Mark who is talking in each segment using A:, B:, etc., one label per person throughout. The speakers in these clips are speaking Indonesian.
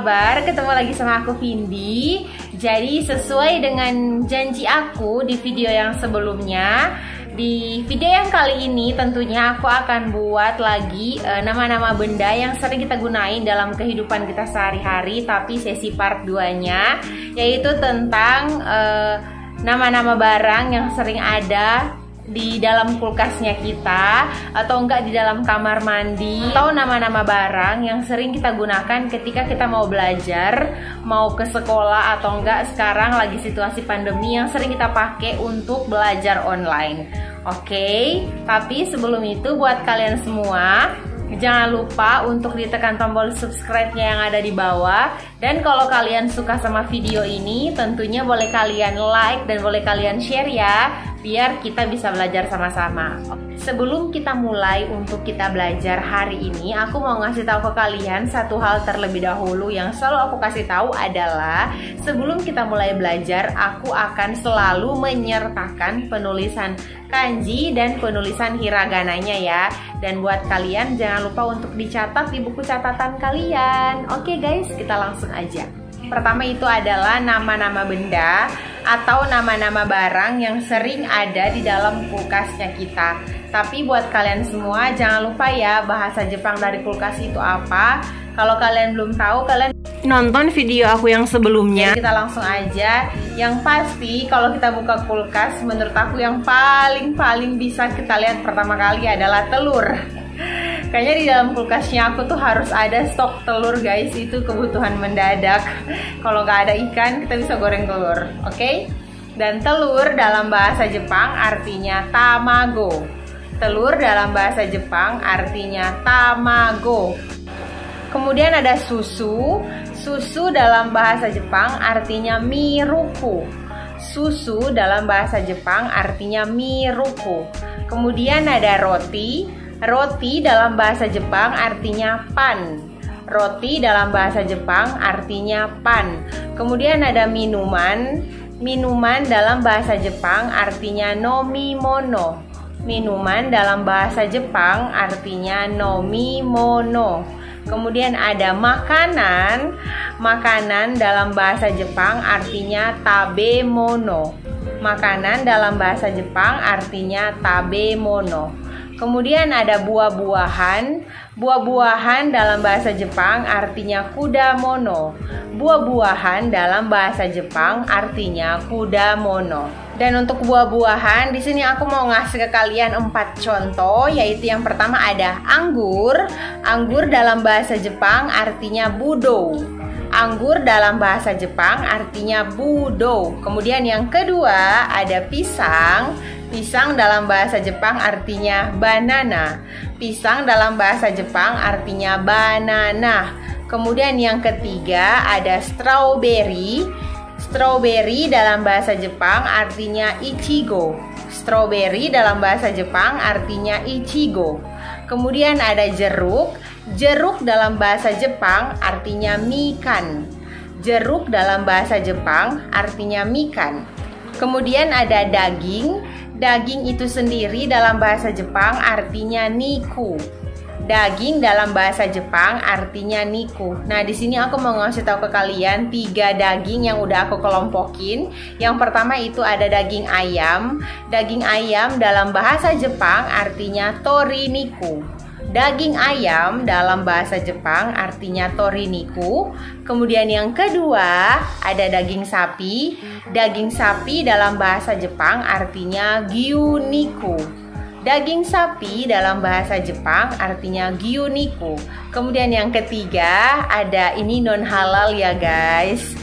A: kabar? Ketemu lagi sama aku Vindi. Jadi sesuai dengan janji aku di video yang sebelumnya, di video yang kali ini tentunya aku akan buat lagi nama-nama benda yang sering kita gunain dalam kehidupan kita sehari-hari, tapi sesi part 2-nya yaitu tentang nama-nama barang yang sering ada di dalam kulkasnya kita, atau enggak di dalam kamar mandi, atau nama-nama barang yang sering kita gunakan ketika kita mau belajar, mau ke sekolah, atau enggak sekarang lagi situasi pandemi yang sering kita pakai untuk belajar online. Oke, tapi sebelum itu buat kalian semua, jangan lupa untuk ditekan tombol subscribe-nya yang ada di bawah. Dan kalau kalian suka sama video ini, tentunya boleh kalian like dan boleh kalian share ya, biar kita bisa belajar sama-sama. Sebelum kita mulai untuk kita belajar hari ini, aku mau ngasih tahu ke kalian satu hal terlebih dahulu yang selalu aku kasih tahu adalah sebelum kita mulai belajar, aku akan selalu menyertakan penulisan kanji dan penulisan hiragananya ya. Dan buat kalian jangan lupa untuk dicatat di buku catatan kalian. Oke guys, kita langsung aja. Pertama itu adalah nama-nama benda atau nama-nama barang yang sering ada di dalam kulkasnya kita. Tapi buat kalian semua jangan lupa ya, bahasa Jepang dari kulkas itu apa. Kalau kalian belum tahu, kalian nonton video aku yang sebelumnya. Jadi kita langsung aja. Yang pasti kalau kita buka kulkas, menurut aku yang paling bisa kita lihat pertama kali adalah telur. Kayaknya di dalam kulkasnya aku tuh harus ada stok telur guys, itu kebutuhan mendadak. Kalau nggak ada ikan, kita bisa goreng telur, oke? Dan telur dalam bahasa Jepang artinya tamago. Telur dalam bahasa Jepang artinya tamago. Kemudian ada susu. Susu dalam bahasa Jepang artinya miruku. Susu dalam bahasa Jepang artinya miruku. Kemudian ada roti. Roti dalam bahasa Jepang artinya pan. Roti dalam bahasa Jepang artinya pan. Kemudian ada minuman. Minuman dalam bahasa Jepang artinya nomimono. Minuman dalam bahasa Jepang artinya nomimono. Kemudian ada makanan. Makanan dalam bahasa Jepang artinya tabemono. Makanan dalam bahasa Jepang artinya tabemono. Kemudian ada buah-buahan. Buah-buahan dalam bahasa Jepang artinya kudamono. Buah-buahan dalam bahasa Jepang artinya kudamono. Dan untuk buah-buahan, di sini aku mau ngasih ke kalian 4 contoh, yaitu yang pertama ada anggur. Anggur dalam bahasa Jepang artinya budo. Anggur dalam bahasa Jepang artinya budo. Kemudian yang kedua ada pisang. Pisang dalam bahasa Jepang artinya banana. Pisang dalam bahasa Jepang artinya banana. Kemudian yang ketiga ada strawberry. Strawberry dalam bahasa Jepang artinya ichigo. Strawberry dalam bahasa Jepang artinya ichigo. Kemudian ada jeruk. Jeruk dalam bahasa Jepang artinya mikan. Jeruk dalam bahasa Jepang artinya mikan. Kemudian ada daging. Daging itu sendiri dalam bahasa Jepang artinya niku. Daging dalam bahasa Jepang artinya niku. Nah, di sini aku mau ngasih tahu ke kalian 3 daging yang udah aku kelompokin. Yang pertama itu ada daging ayam. Daging ayam dalam bahasa Jepang artinya toriniku. Daging ayam dalam bahasa Jepang artinya toriniku. Kemudian yang kedua ada daging sapi. Daging sapi dalam bahasa Jepang artinya gyuniku. Daging sapi dalam bahasa Jepang artinya gyuniku. Kemudian yang ketiga ada ini non halal ya guys.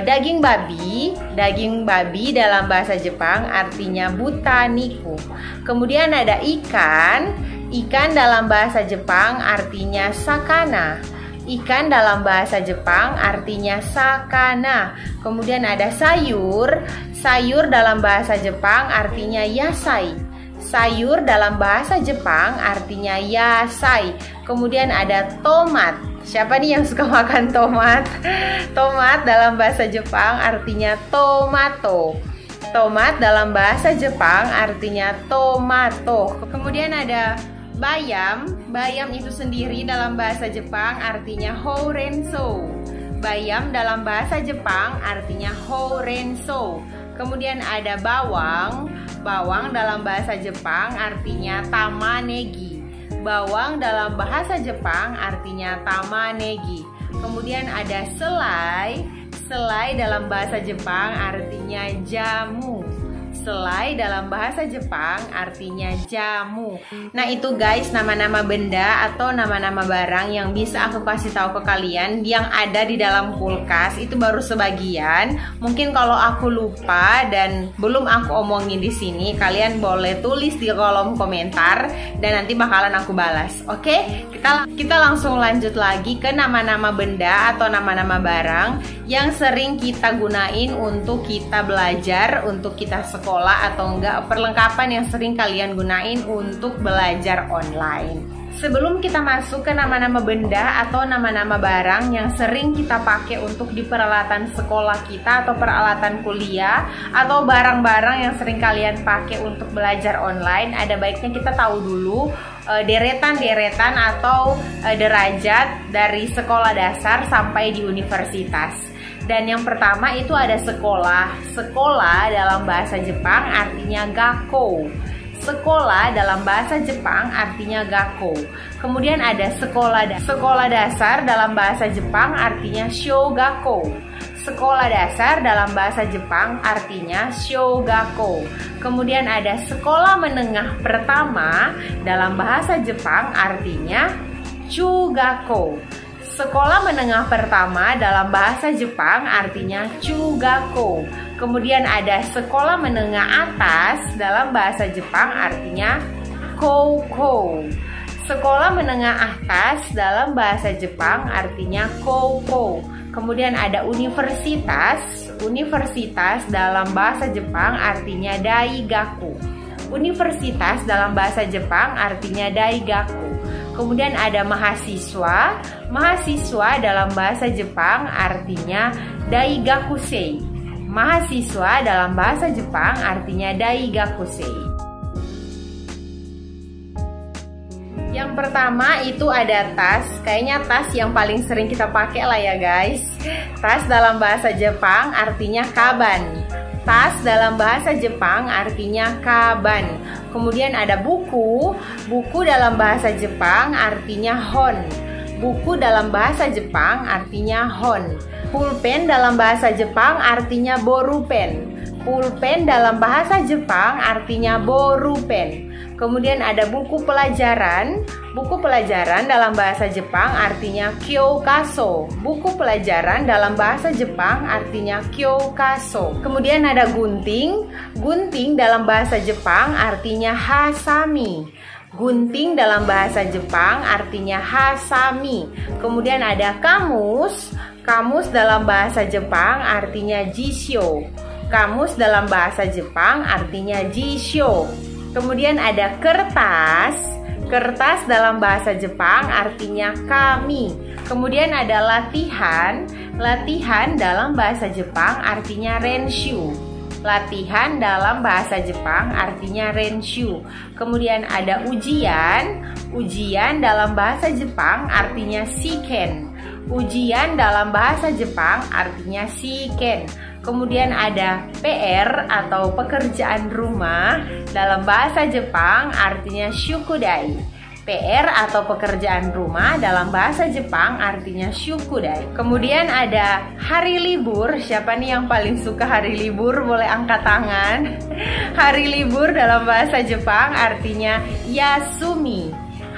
A: Daging babi. Daging babi dalam bahasa Jepang artinya butaniku. Kemudian ada ikan. Ikan dalam bahasa Jepang artinya sakana. Ikan dalam bahasa Jepang artinya sakana. Kemudian ada sayur. Sayur dalam bahasa Jepang artinya yasai. Sayur dalam bahasa Jepang artinya yasai. Kemudian ada tomat. Siapa nih yang suka makan tomat? Tomat dalam bahasa Jepang artinya tomato. Tomat dalam bahasa Jepang artinya tomato. Kemudian ada bayam. Bayam itu sendiri dalam bahasa Jepang artinya hourenso. Bayam dalam bahasa Jepang artinya hourenso. Kemudian ada bawang. Bawang dalam bahasa Jepang artinya tamanegi. Bawang dalam bahasa Jepang artinya tamanegi. Kemudian ada selai. Selai dalam bahasa Jepang artinya jamu. Selai dalam bahasa Jepang artinya jamu. Nah itu guys, nama-nama benda atau nama-nama barang yang bisa aku kasih tahu ke kalian yang ada di dalam kulkas. Itu baru sebagian. Mungkin kalau aku lupa dan belum aku omongin di sini, kalian boleh tulis di kolom komentar dan nanti bakalan aku balas. Oke? Kita langsung lanjut lagi ke nama-nama benda atau nama-nama barang yang sering kita gunain untuk kita belajar, untuk kita sekolah atau enggak, perlengkapan yang sering kalian gunain untuk belajar online. Sebelum kita masuk ke nama-nama benda atau nama-nama barang yang sering kita pakai untuk di peralatan sekolah kita atau peralatan kuliah atau barang-barang yang sering kalian pakai untuk belajar online, ada baiknya kita tahu dulu deretan-deretan atau derajat dari sekolah dasar sampai di universitas. Dan yang pertama itu ada sekolah. Sekolah dalam bahasa Jepang artinya gakko. Sekolah dalam bahasa Jepang artinya gakko. Kemudian ada sekolah dasar dalam bahasa Jepang artinya shogakko. Sekolah dasar dalam bahasa Jepang artinya shogakko. Kemudian ada sekolah menengah pertama dalam bahasa Jepang artinya chugakko. Sekolah menengah pertama dalam bahasa Jepang artinya chugakko. Kemudian ada sekolah menengah atas dalam bahasa Jepang artinya koukou. Sekolah menengah atas dalam bahasa Jepang artinya koukou. Kemudian ada universitas. Universitas dalam bahasa Jepang artinya daigaku. Universitas dalam bahasa Jepang artinya daigaku. Kemudian ada mahasiswa. Mahasiswa dalam bahasa Jepang artinya daigakusei. Mahasiswa dalam bahasa Jepang artinya daigakusei. Yang pertama itu ada tas. Kayaknya tas yang paling sering kita pakai lah ya guys. Tas dalam bahasa Jepang artinya kaban. Tas dalam bahasa Jepang artinya kaban. Kemudian ada buku. Buku dalam bahasa Jepang artinya hon. Buku dalam bahasa Jepang artinya hon. Pulpen dalam bahasa Jepang artinya borupen. Pulpen dalam bahasa Jepang artinya borupen. Kemudian ada buku pelajaran. Buku pelajaran dalam bahasa Jepang artinya kyokaso. Buku pelajaran dalam bahasa Jepang artinya kyokaso. Kemudian ada gunting. Gunting dalam bahasa Jepang artinya hasami. Gunting dalam bahasa Jepang artinya hasami. Kemudian ada kamus. Kamus dalam bahasa Jepang artinya jisho. Kamus dalam bahasa Jepang artinya jisho. Kemudian ada kertas. Kertas dalam bahasa Jepang artinya kami. Kemudian ada latihan. Latihan dalam bahasa Jepang artinya renshu. Latihan dalam bahasa Jepang artinya renshu. Kemudian ada ujian. Ujian dalam bahasa Jepang artinya shiken. Ujian dalam bahasa Jepang artinya shiken. Kemudian ada PR atau pekerjaan rumah dalam bahasa Jepang artinya shukudai. PR atau pekerjaan rumah dalam bahasa Jepang artinya shukudai. Kemudian ada hari libur. Siapa nih yang paling suka hari libur? Boleh angkat tangan. Hari libur dalam bahasa Jepang artinya yasumi.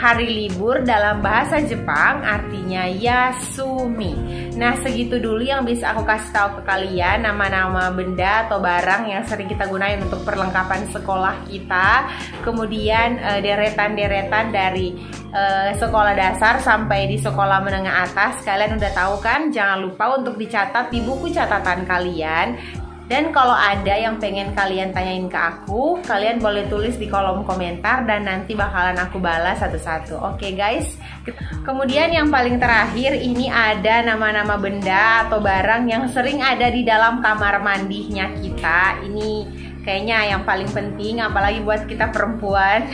A: Hari libur dalam bahasa Jepang artinya yasumi. Nah, segitu dulu yang bisa aku kasih tahu ke kalian, nama-nama benda atau barang yang sering kita gunain untuk perlengkapan sekolah kita. Kemudian deretan-deretan dari sekolah dasar sampai di sekolah menengah atas. Kalian udah tahu kan? Jangan lupa untuk dicatat di buku catatan kalian. Dan kalau ada yang pengen kalian tanyain ke aku, kalian boleh tulis di kolom komentar dan nanti bakalan aku balas satu-satu. Oke guys. Kemudian yang paling terakhir ini ada nama-nama benda atau barang yang sering ada di dalam kamar mandinya kita. Ini kayaknya yang paling penting, apalagi buat kita perempuan.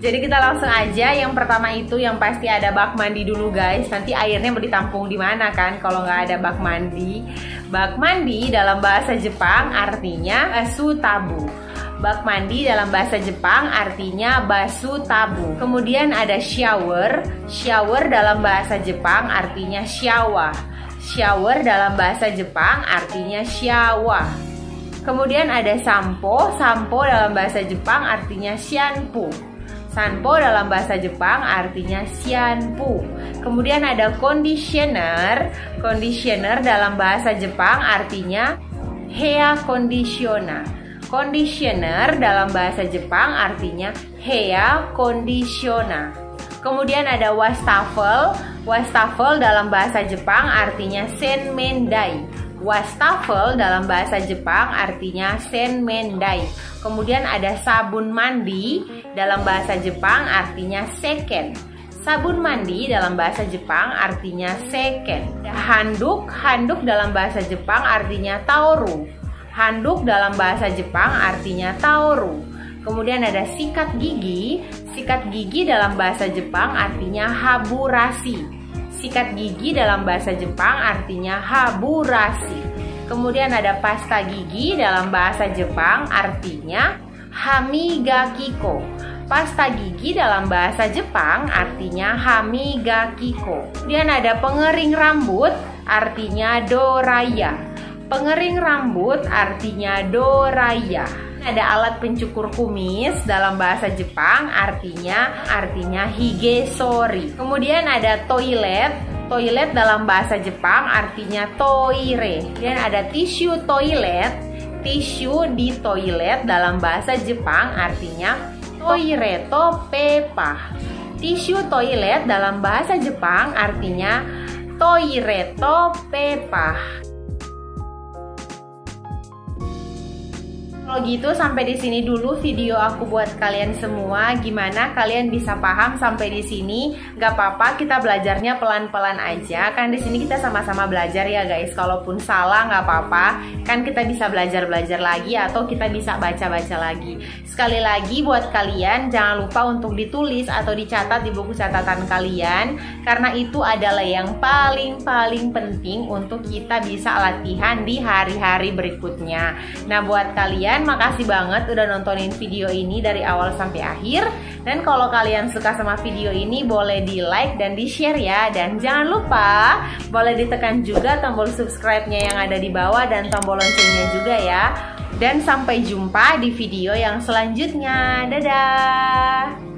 A: Jadi kita langsung aja. Yang pertama itu yang pasti ada bak mandi dulu guys. Nanti airnya mau ditampung di mana kan kalau nggak ada bak mandi. Bak mandi dalam bahasa Jepang artinya basu tabu. Bak mandi dalam bahasa Jepang artinya basu tabu. Kemudian ada shower. Shower dalam bahasa Jepang artinya shawa. Shower dalam bahasa Jepang artinya shawa. Kemudian ada sampo. Sampo dalam bahasa Jepang artinya shampoo. Sampo dalam bahasa Jepang artinya shampoo. Kemudian ada conditioner. Conditioner dalam bahasa Jepang artinya hair conditioner. Conditioner dalam bahasa Jepang artinya hair conditioner. Kemudian ada wastafel. Wastafel dalam bahasa Jepang artinya senmendai. Wastafel dalam bahasa Jepang artinya senmendai. Kemudian ada sabun mandi dalam bahasa Jepang artinya seken. Sabun mandi dalam bahasa Jepang artinya seken. Handuk. Handuk dalam bahasa Jepang artinya taoru. Handuk dalam bahasa Jepang artinya taoru. Kemudian ada sikat gigi. Sikat gigi dalam bahasa Jepang artinya haburasi. Sikat gigi dalam bahasa Jepang artinya haburasi. Kemudian ada pasta gigi dalam bahasa Jepang artinya hamigakiko. Pasta gigi dalam bahasa Jepang artinya hamigakiko. Kemudian ada pengering rambut artinya doraya. Pengering rambut artinya doraya. Ada alat pencukur kumis dalam bahasa Jepang artinya higesori. Kemudian ada toilet. Toilet dalam bahasa Jepang artinya toire. Kemudian ada tisu toilet. Tisu di toilet dalam bahasa Jepang artinya toireto pepa. Tisu toilet dalam bahasa Jepang artinya toireto pepa. Kalau gitu sampai di sini dulu video aku buat kalian semua. Gimana kalian bisa paham sampai di sini? Gak apa-apa, kita belajarnya pelan-pelan aja. Kan di sini kita sama-sama belajar ya guys. Kalaupun salah gak apa-apa. Kan kita bisa belajar-belajar lagi atau kita bisa baca-baca lagi. Sekali lagi buat kalian jangan lupa untuk ditulis atau dicatat di buku catatan kalian. Karena itu adalah yang paling penting untuk kita bisa latihan di hari-hari berikutnya. Nah buat kalian makasih banget udah nontonin video ini dari awal sampai akhir. Dan kalau kalian suka sama video ini boleh di like dan di share ya. Dan jangan lupa boleh ditekan juga tombol subscribe-nya yang ada di bawah dan tombol loncengnya juga ya. Dan sampai jumpa di video yang selanjutnya. Dadah.